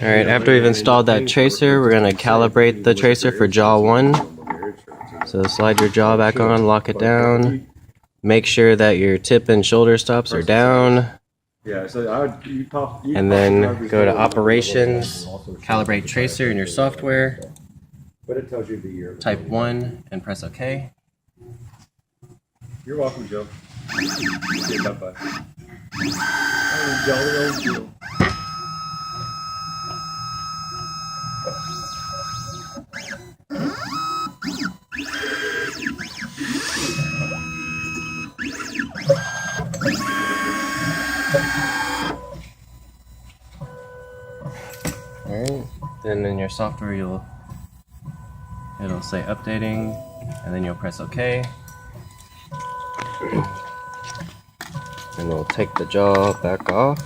Alright, after we've installed that tracer, we're going to calibrate the tracer for jaw 1. So slide your jaw back on, lock it down. Make sure that your tip and shoulder stops are down. And then go to Operations, Calibrate Tracer in your software. Type 1 and press OK. You're welcome, Joe. Bye-bye. Oh, jolly old Joe. Alright, then in your software it'll say updating, and then you'll press OK. And we'll take the jaw back off.